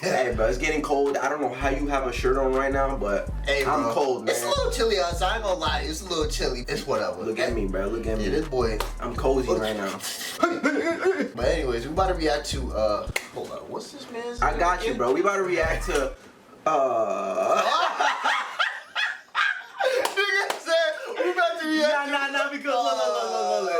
Hey, bro, it's getting cold. I don't know how you have a shirt on right now, but hey, bro, I'm cold, man. It's a little chilly outside. I ain't gonna lie. It's a little chilly. It's whatever. Look at me, bro. Look at me. Yeah, this boy. I'm cozy right now. But anyways, we about to react to, hold on. What's this man's name? I got you, bro. We about to react to, Nah, because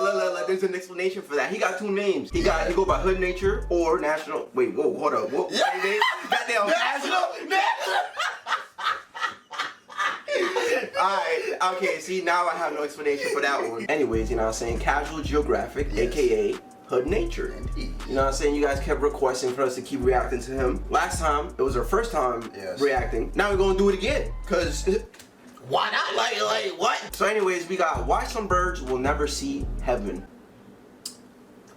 look, there's an explanation for that. He got two names. He go by Hood Nature or National. Wait, whoa, hold up. What? Yeah. Goddamn, National. Alright, okay, see, now I have no explanation for that one. Anyways, you know what I'm saying? Casual Geographic, aka Hood Nature. You know what I'm saying? You guys kept requesting for us to keep reacting to him. Last time, it was our first time reacting. Now we're gonna do it again, cause why not? Like what? So anyways, we got Why Some Birds Will Never See Heaven.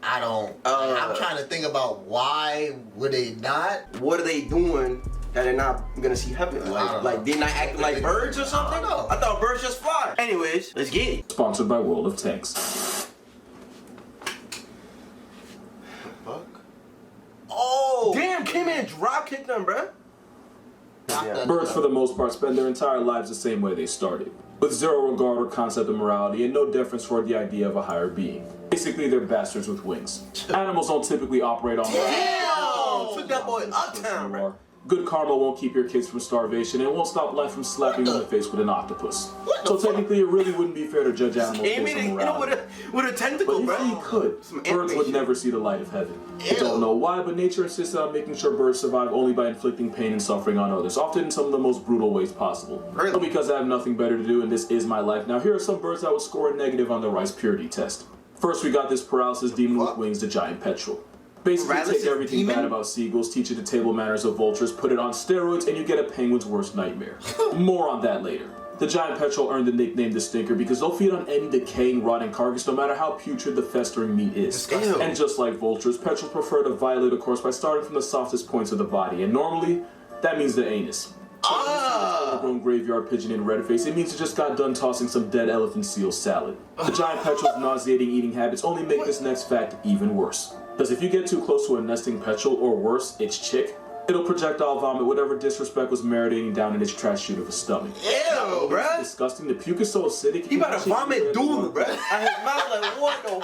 I don't, I'm trying to think about why would they not? What are they doing that they're not gonna see heaven? Like they're not acting like birds or something? I thought birds just fly. Anyways, let's get it. Sponsored by World of Tanks. Fuck. Oh! Damn, came in and drop kicked them, bruh. Yeah. Birds, for the most part, spend their entire lives the same way they started, with zero regard or concept of morality and no deference toward the idea of a higher being. Basically, they're bastards with wings. Animals don't typically operate on took that boy uptown, bro. Good karma won't keep your kids from starvation and won't stop life from slapping you in the face with an octopus. So technically, it really wouldn't be fair to judge animals based on morality. With a tentacle, but if he could, birds would never see the light of heaven. I don't know why, but nature insisted on making sure birds survive only by inflicting pain and suffering on others, often in some of the most brutal ways possible. But because I have nothing better to do and this is my life, now here are some birds that would score a negative on the rice purity test. First, we got this paralysis demon with wings, the giant petrel. Basically, take everything bad about seagulls, teach it the table manners of vultures, put it on steroids, and you get a penguin's worst nightmare. More on that later. The giant petrel earned the nickname the Stinker because they'll feed on any decaying, rotting carcass no matter how putrid the festering meat is. And just like vultures, petrels prefer to violate a course by starting from the softest points of the body, and normally, that means the anus. Overgrown graveyard pigeon in red face, it means you just got done tossing some dead elephant seal salad. The giant petrel's nauseating eating habits only make this next fact even worse. Because if you get too close to a nesting petrel, or worse, its chick, it'll projectile vomit whatever disrespect was marinating down in its trash chute of a stomach. Ew, bruh. It's disgusting. The puke is so acidic. He about to vomit doodle, bruh. Out his mouth like, what the?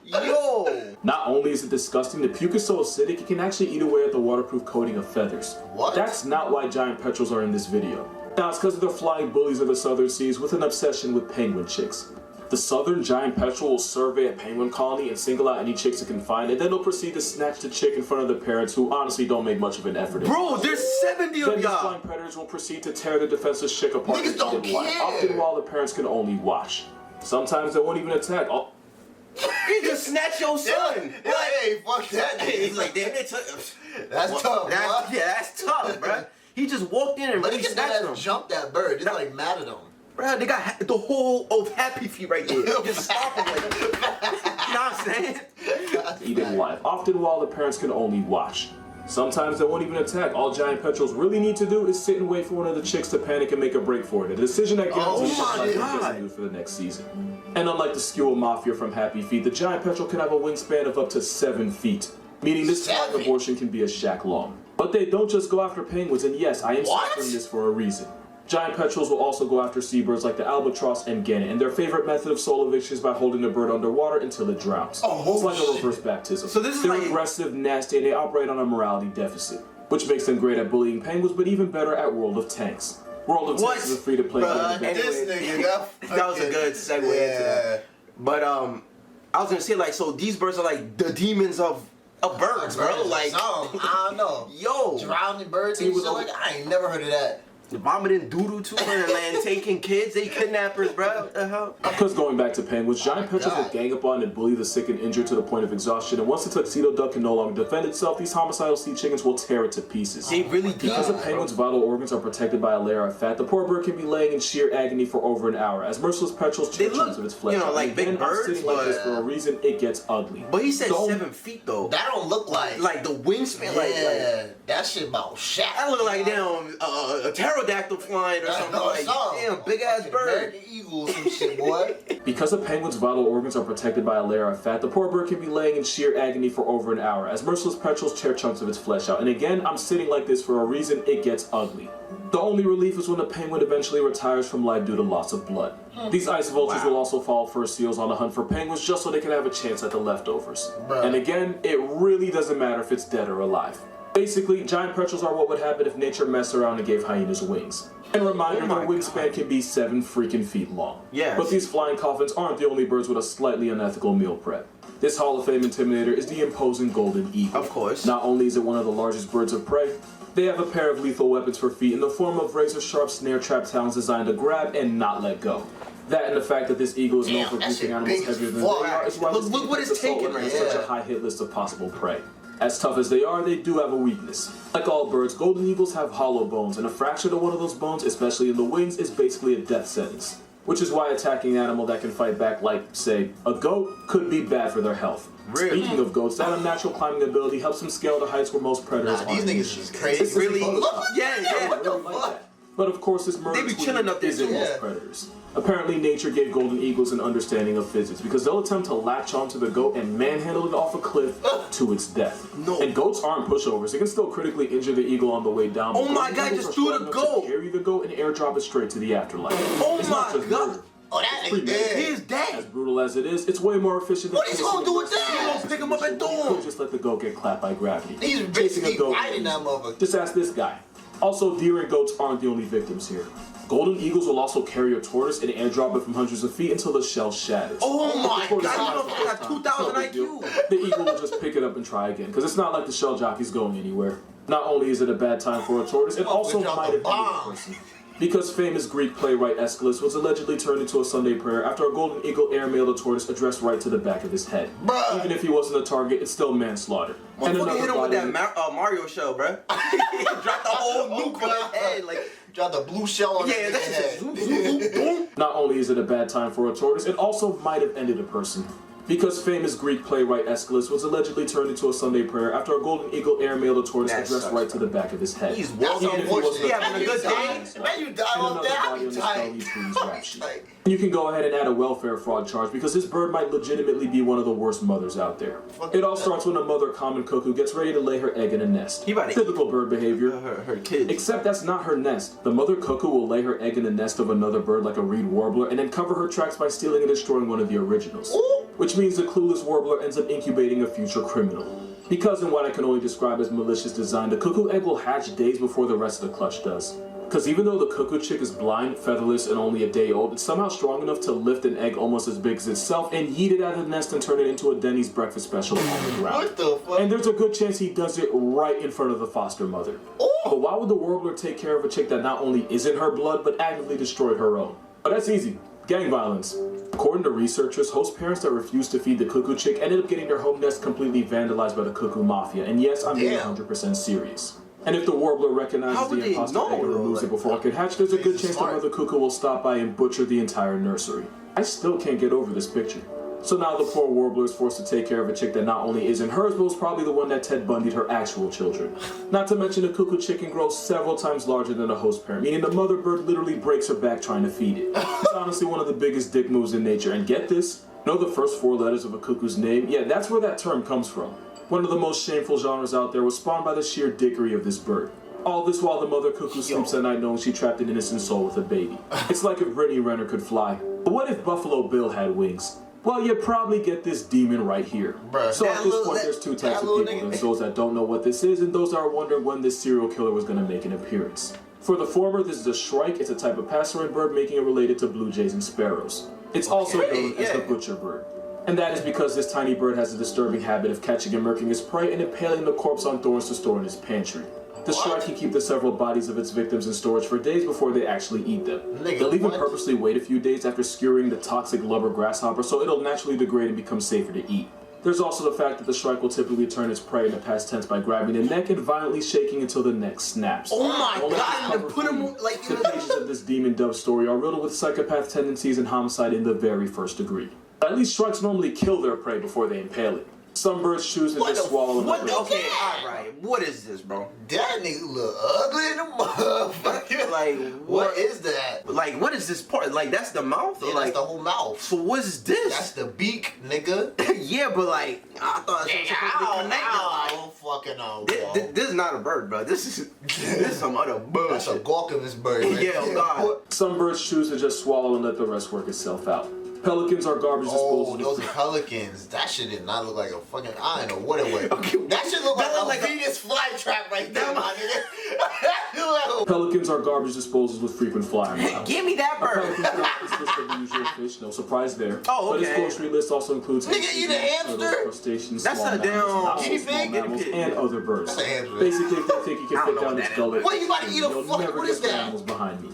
Yo. Not only is it disgusting, the puke is so acidic, it can actually eat away at the waterproof coating of feathers. What? That's not why giant petrels are in this video. Now, it's because of the flying bullies of the southern seas with an obsession with penguin chicks. The southern giant petrel will survey a penguin colony and single out any chicks it can find, and then they'll proceed to snatch the chick in front of the parents who honestly don't make much of an effort. Bro, there's 70 of y'all! Then these flying predators will proceed to tear the defenseless chick apart Niggas don't care. often while the parents can only watch. Sometimes they won't even attack. He just snatched your son! Yeah, hey, fuck that. He's like, damn, they took... That's tough, yeah, that's tough, bruh. He just walked in and really snatched him. Jumped that bird. It's like mad at him. Bro, they got the whole of Happy Feet right there. Just stop him like, you know what I'm saying? Eating live, often while the parents can only watch. Sometimes they won't even attack. All giant petrels really need to do is sit and wait for one of the chicks to panic and make a break for it. A decision that guarantees the for the next season. And unlike the skewer mafia from Happy Feet, the giant petrel can have a wingspan of up to 7 feet. Meaning this flying abortion can be a shack long. But they don't just go after penguins, and yes, I am saying this for a reason. Giant petrels will also go after seabirds like the albatross and gannet, and their favorite method of soul eviction is by holding the bird underwater until it drowns. It's like a reverse baptism. So they're aggressive, nasty, and they operate on a morality deficit, which makes them great at bullying penguins, but even better at World of Tanks. World of Tanks is a free-to-play game. This nigga, that was a good segue into that. But I was gonna say, like, so these birds are like the demons of birds, bro. Like, I don't know. Yo, drowning birds and shit like that. I ain't never heard of that. Vomiting doodoo too and taking kids, they kidnappers, bro. What the hell? Because going back to penguins, giant petrels will gang up on and bully the sick and injured to the point of exhaustion, and once the tuxedo duck can no longer defend itself, these homicidal sea chickens will tear it to pieces. They really do. Because a penguin's vital organs are protected by a layer of fat, the poor bird can be laying in sheer agony for over an hour, as merciless petrels chew chunks of its flesh. You know, like big birds, sitting like this for a reason, it gets ugly. But he said 7 feet though. That don't look like the wingspan, like That shit about Shaq. That look like damn a pterodactyl flying or something. Like, damn, big ass bird. American Eagle, some shit, boy. Because a penguin's vital organs are protected by a layer of fat, the poor bird can be laying in sheer agony for over an hour as merciless petrels tear chunks of its flesh out. And again, I'm sitting like this for a reason. It gets ugly. The only relief is when the penguin eventually retires from life due to loss of blood. These ice vultures will also follow fur seals on the hunt for penguins just so they can have a chance at the leftovers. And again, it really doesn't matter if it's dead or alive. Basically, giant petrels are what would happen if nature messed around and gave hyenas wings. And reminder, their wingspan can be 7 freaking feet long. Yes. But these flying coffins aren't the only birds with a slightly unethical meal prep. This Hall of Fame intimidator is the imposing golden eagle. Of course. Not only is it one of the largest birds of prey, they have a pair of lethal weapons for feet in the form of razor-sharp snare trap talons designed to grab and not let go. That and the fact that this eagle is known for producing animals heavier than they are is why look what it's taking has such a high hit list of possible prey. As tough as they do have a weakness. Like all birds, golden eagles have hollow bones, and a fracture to one of those bones, especially in the wings, is basically a death sentence. Which is why attacking an animal that can fight back, like, say, a goat, could be bad for their health. Really? Speaking of goats, that unnatural climbing ability helps them scale to heights where most predators aren't. These niggas is crazy. It's really? Yeah. What the fuck? But of course, this murder They be chilling up there isn't too. most predators. Apparently, nature gave golden eagles an understanding of physics because they'll attempt to latch onto the goat and manhandle it off a cliff to its death. No. And goats aren't pushovers. They can still critically injure the eagle on the way down. Oh my God, just threw the goat. Carry the goat and airdrop it straight to the afterlife. Oh It's my not just God. murder. Oh, that nigga dead. He is As dead. brutal as it is, it's way more efficient than What he's gonna do with He that? gonna pick him up and throw You him. just let the goat get clapped by gravity. He's Chasing a basically goat. riding that motherfucker. Just ask this guy. Also, deer and goats aren't the only victims here. Golden eagles will also carry a tortoise and airdrop it from hundreds of feet until the shell shatters. Oh my The tortoise God, dies you the got first 2,000 time. No big deal. IQ. The eagle will just pick it up and try again, because it's not like the shell jockey's going anywhere. Not only is it a bad time for a tortoise, it also drop might a have been a bomb. person. Because famous Greek playwright Aeschylus was allegedly turned into a Sunday prayer after a golden eagle airmailed a tortoise addressed right to the back of his head. Bruh. Even if he wasn't a target, it's still manslaughter. Motherfucker hit him with body- that Mario shell, bruh. He dropped the whole nuke on his head. Like, Drop the blue shell on yeah, his that's head. just zoom, zoom, zoom, boom. Not only is it a bad time for a tortoise, it also might have ended a person. Because famous Greek playwright Aeschylus was allegedly turned into a Sunday prayer after a golden eagle airmailed a tortoise That addressed sucks, right to the back of his head. He's That's walking. unfortunate. He having a good day. Man, you die And on another that. body I'll on be the tight. skull needs rap sheet. Like, You can go ahead and add a welfare fraud charge because this bird might legitimately be one of the worst mothers out there. It all starts when a mother common cuckoo gets ready to lay her egg in a nest. He about to Typical bird behavior. Her kids. Except that's not her nest. The mother cuckoo will lay her egg in the nest of another bird like a reed warbler and then cover her tracks by stealing and destroying one of the originals. Which means the clueless warbler ends up incubating a future criminal. Because in what I can only describe as malicious design, the cuckoo egg will hatch days before the rest of the clutch does. Because even though the cuckoo chick is blind, featherless, and only a day old, it's somehow strong enough to lift an egg almost as big as itself and yeet it out of the nest and turn it into a Denny's breakfast special on the ground. what the fuck? And there's a good chance he does it right in front of the foster mother. But why would the warbler take care of a chick that not only isn't her blood, but actively destroyed her own? But that's easy. Gang violence. According to researchers, host parents that refused to feed the cuckoo chick ended up getting their home nest completely vandalized by the cuckoo mafia. And yes, I'm being 100% serious. And if the warbler recognizes How would the they imposter know, egg and though? removes it Like, before it can hatch, there's a good he's chance the smart. mother cuckoo will stop by and butcher the entire nursery. I still can't get over this picture. So now the poor warbler is forced to take care of a chick that not only isn't hers, but was probably the one that Ted Bundy'd her actual children. Not to mention the cuckoo chicken grows several times larger than the host parent, meaning the mother bird literally breaks her back trying to feed it. It's honestly one of the biggest dick moves in nature, and get this, know the first 4 letters of a cuckoo's name? Yeah, that's where that term comes from. One of the most shameful genres out there was spawned by the sheer dickery of this bird. All this while the mother cuckoo sleeps at night knowing she trapped an innocent soul with a baby. It's like if Brittany Renner could fly. But what if Buffalo Bill had wings? Well, you probably get this demon right here. Bruh. So at That this little- point, there's 2 that types of little people. nigga. There's those that don't know what this is, and those that are wondering when this serial killer was going to make an appearance. For the former, this is a shrike. It's a type of passerine bird, making it related to blue jays and sparrows. It's also known as the butcher bird. And that is because this tiny bird has a disturbing habit of catching and murking his prey and impaling the corpse on thorns to store in his pantry. The shrike can keep the several bodies of its victims in storage for days before they actually eat them. Nigga, They'll even what? purposely wait a few days after skewering the toxic lubber grasshopper so it'll naturally degrade and become safer to eat. There's also the fact that the shrike will typically turn its prey in the past tense by grabbing the neck and violently shaking until the neck snaps. Oh my Only God, to to put him like the pages of this demon dove story are riddled with psychopath tendencies and homicide in the very first degree. At least shrikes normally kill their prey before they impale it. Some birds choose to just swallow another. Okay, alright. What is this, bro? That nigga look ugly in the motherfucker. Like, what is that? Like, what is this part? Like, that's the mouth? Yeah, Or like, that's the whole mouth. so what is this? That's the beak, nigga. Yeah, but like, I thought it was supposed to be connected. I don't fucking know, bro. This is not a bird, bro. This is some other bullshit. That's a gawkingous bird. Right? Yeah, oh God. Some birds choose to just swallow and let the rest work itself out. Pelicans are garbage disposal. Oh, those are pelicans. That shit did not look like a fucking. I don't know what it was. Okay, that shit look like like a Venus flytrap right there, my nigga. Pelicans are garbage disposals with frequent flyer miles. Give me that A bird. pelican's not this list of the usual fish, no surprise there. Oh, But okay. his grocery list also includes Nigga, eat a hamster? turtles, crustaceans, That's small a damn mammals, not so guinea small pig? mammals, and other birds. That's a hamster. Basically, if they think you I can don't fit know down what its that gullet, What, you about to eat a you'll fuck- never what guess is the that? animals behind me.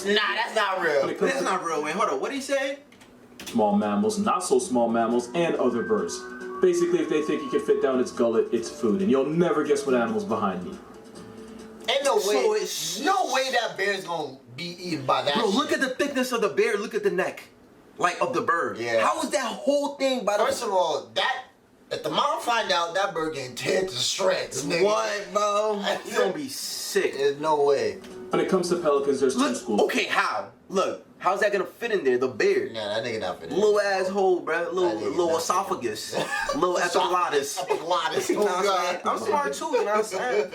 Nah, that's not When real. it comes That's to not real. Wait, hold on. What did he say? small mammals, not so small mammals, and other birds. Basically, if they think you can fit down its gullet, it's food, and you'll never guess what animal's behind me. Ain't no way. So it's- no way that bear's gonna be eaten by that. Bro, shit. look at the thickness of the bear. Look at the neck. Like, of the bird. Yeah. How is that whole thing by the... First of all, that if the mom find out that bird getting teared to shreds, nigga. What, bro? You gonna be sick. There's no way. When it comes to pelicans, there's two Look, schools. okay, how? Look, how's that gonna fit in there? The beard. Nah, that nigga not finna. Little asshole, bro. That Little nigga little not- esophagus. Little epiglottis. Epiglottis. You know Oh what I'm saying? god. I'm smart too, you know what I'm saying?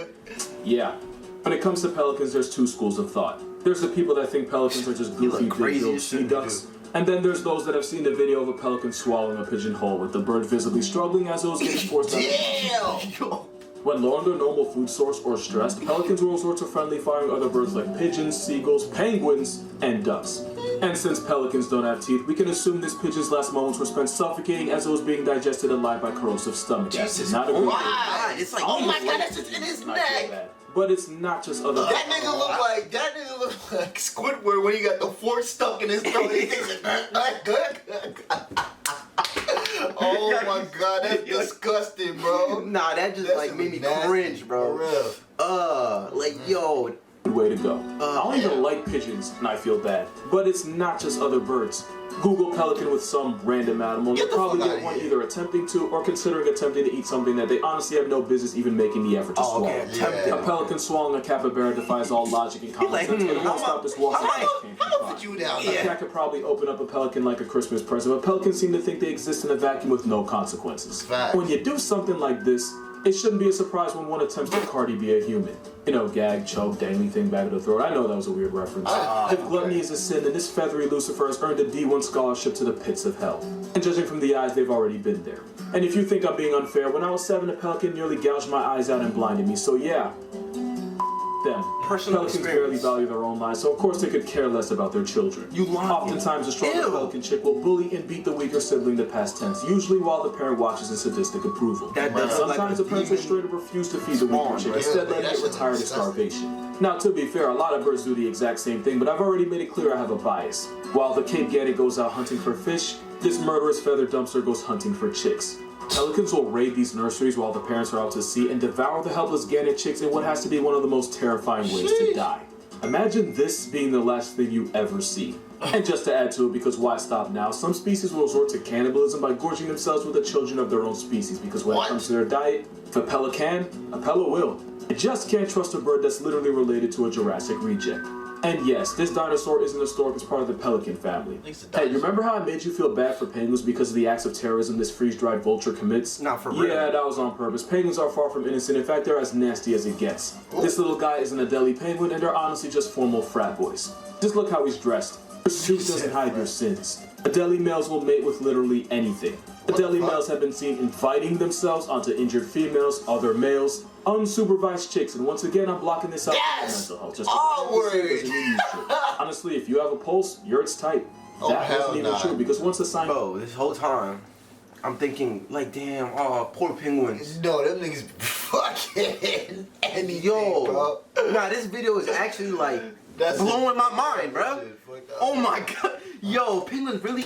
Yeah. When it comes to pelicans, there's two schools of thought. There's the people that think pelicans are just You goofy, look crazy big-billed as sea shit, ducks. dude. And then there's those that have seen the video of a pelican swallowing a pigeonhole with the bird visibly struggling as it was getting forced out. Damn. When low on their normal food source or stressed, pelicans will resort to friendly firing other birds like pigeons, seagulls, penguins, and ducks. And since pelicans don't have teeth, we can assume this pigeon's last moments were spent suffocating as it was being digested alive by corrosive stomach acid. Jesus Not a good Christ. thing. God, it's like Oh my almost god, like- that's just in his Not so neck. bad. But it's not just other That nigga look like Squidward when he got the fork stuck in his throat. He thinks oh my god, that's disgusting, bro. Nah, that just That's like made me nasty, cringe, bro. For real. Like yo, way to go. I don't even yeah. like pigeons, and I feel bad. But it's not just other birds. Google pelican with some random animal, Get you'll the probably fuck get outta one here. either attempting to or considering attempting to eat something that they honestly have no business even making the effort to oh, swallow. okay, tempted. A pelican swallowing a capybara defies all logic and common like, sense, but it how won't stop this walk. I'm gonna put you down. A Yeah. cat could probably open up a pelican like a Christmas present, but pelicans seem to think they exist in a vacuum with no consequences. Facts. When you do something like this, it shouldn't be a surprise when one attempts to Cardi be a human. You know, gag, choke, dangling thing back of the throat. I know that was a weird reference. If gluttony is a sin, then this feathery Lucifer has earned a D1 scholarship to the pits of hell. And judging from the eyes, they've already been there. And if you think I'm being unfair, when I was 7, a pelican nearly gouged my eyes out and blinded me. So yeah, them. Personal Pelicans experience. barely value their own lives, so of course they could care less about their children. You lying. Oftentimes, a stronger Ew. pelican chick will bully and beat the weaker sibling the past tense, usually while the parent watches in sadistic approval. That does look like Sometimes a the parents will demon straight up refuse to feed the weaker spawn, chick, bro. instead Yeah, letting that it shit retire to disgusting. starvation. Now, to be fair, a lot of birds do the exact same thing, but I've already made it clear I have a bias. While the Cape Gannet goes out hunting for fish, this murderous feather dumpster goes hunting for chicks. Pelicans will raid these nurseries while the parents are out to sea and devour the helpless gannet chicks in what has to be one of the most terrifying ways to die. Imagine this being the last thing you ever see. And just to add to it, because why stop now, some species will resort to cannibalism by gorging themselves with the children of their own species, because when What? it comes to their diet, if a pelican can, a pella will. You just can't trust a bird that's literally related to a Jurassic reject. And yes, this dinosaur isn't a stork, it's part of the pelican family. It's a Hey, dinosaur. you remember how I made you feel bad for penguins because of the acts of terrorism this freeze-dried vulture commits? Not for real. Yeah, that was on purpose. Penguins are far from innocent. In fact, they're as nasty as it gets. This little guy is an Adelie penguin, and they're honestly just formal frat boys. Just look how he's dressed. Your suit doesn't hide your sins. Adelie males will mate with literally anything. Adelie males have been seen inviting themselves onto injured females, other males, unsupervised chicks, and once again, I'm blocking this out Yes! for mental health. Just Onward! as a new user. Honestly, if you have a pulse, you're its type. Oh, That hell wasn't even nah. true because once the sign. bro, this whole time, I'm thinking like, damn, poor penguins. No, them niggas fucking anything, Yo, bro. nah, this video is actually like That's blowing my mind, bro. Shit, fuck that. Oh my god, yo, penguins really.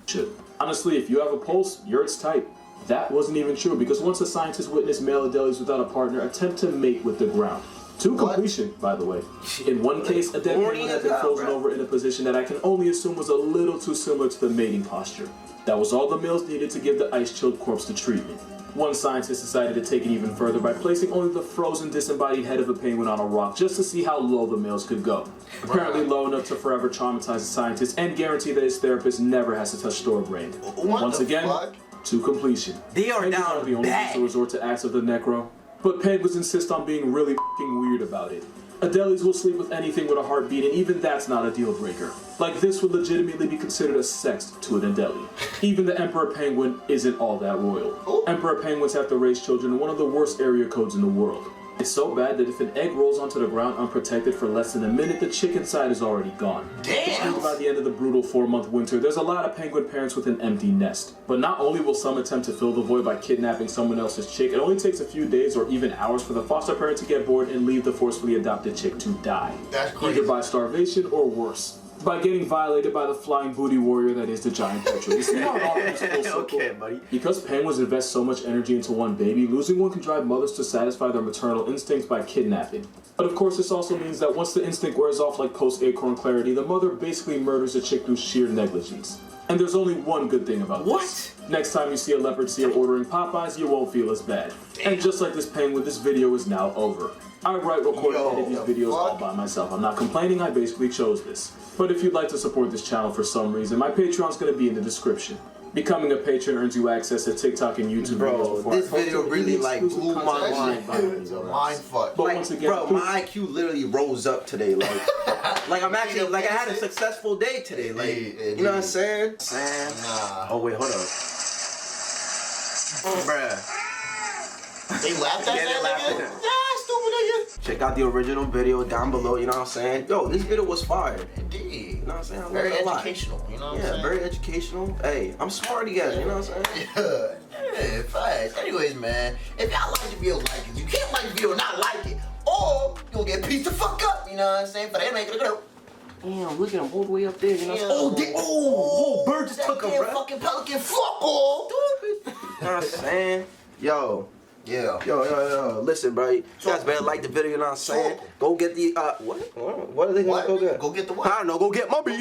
Shit. Honestly, if you have a pulse, you're its type. That wasn't even true because once a scientist witnessed male Adelies without a partner attempt to mate with the ground. To What? completion, by the way. In one case, a dead Horny penguin had as been hell, frozen bro. over in a position that I can only assume was a little too similar to the mating posture. That was all the males needed to give the ice-chilled corpse the treatment. One scientist decided to take it even further by placing only the frozen disembodied head of a penguin on a rock just to see how low the males could go. Apparently low enough to forever traumatize the scientist and guarantee that his therapist never has to touch storebrand. Once again, to completion. They are Penguins down are the only ones to resort to acts of the necro, but penguins insist on being really f***ing weird about it. Adelis will sleep with anything with a heartbeat, and even that's not a deal breaker. Like, this would legitimately be considered a sex to an Adeli. Even the emperor penguin isn't all that royal. Emperor penguins have to raise children in one of the worst area codes in the world. It's so bad that if an egg rolls onto the ground unprotected for less than a minute, the chick inside is already gone. Damn! By the end of the brutal 4-month winter, there's a lot of penguin parents with an empty nest. But not only will some attempt to fill the void by kidnapping someone else's chick, it only takes a few days or even hours for the foster parent to get bored and leave the forcefully adopted chick to die. That's crazy. Either by starvation or worse, by getting violated by the flying booty warrior that is the giant petrel. You see how it all comes full circle? Okay, buddy. Because penguins invest so much energy into one baby, losing one can drive mothers to satisfy their maternal instincts by kidnapping. But of course, this also means that once the instinct wears off like post-acorn clarity, the mother basically murders the chick through sheer negligence. And there's only one good thing about this. Next time you see a leopard seal ordering Popeyes, you won't feel as bad. And just like this penguin, this video is now over. I write, record, and edit these videos all by myself. I'm not complaining, I basically chose this. But if you'd like to support this channel for some reason, my Patreon's gonna be in the description. Becoming a patron earns you access to TikTok and YouTube videos before this video really like blew my mind. It's a mind fuck. But Like, once again, bro, my IQ literally rose up today. Like I'm actually, like, I had a successful day today. Like, you know what I'm saying? Nah. Oh wait, hold up. Bruh. They laughed at Yeah, they that laughed nigga? at that. Yeah, stupid nigga. Check out the original video down below, you know what I'm saying? Yo, this video was fire. Indeed. You know what I'm saying? I Very learned a lot. educational, you know what I'm Yeah, saying? very educational. Hey, I'm smart again, you know what I'm saying? Yeah, facts. Anyways, man, if y'all like the video, like it. You can't like the video and not like it. Or you'll get pieced the fuck up, you know what I'm saying? For that make it go. Damn, look at him all the way up there, you know what I'm saying? Yeah. Oh, bird just took him, That bro. fucking Pelican fuck off. You know what I'm saying? Yo. Yeah. Yo, listen, bro. You guys better like the video, you know what I'm saying? Go get the, what? What are they gonna go get? Go get the what? I don't know, go get my beef.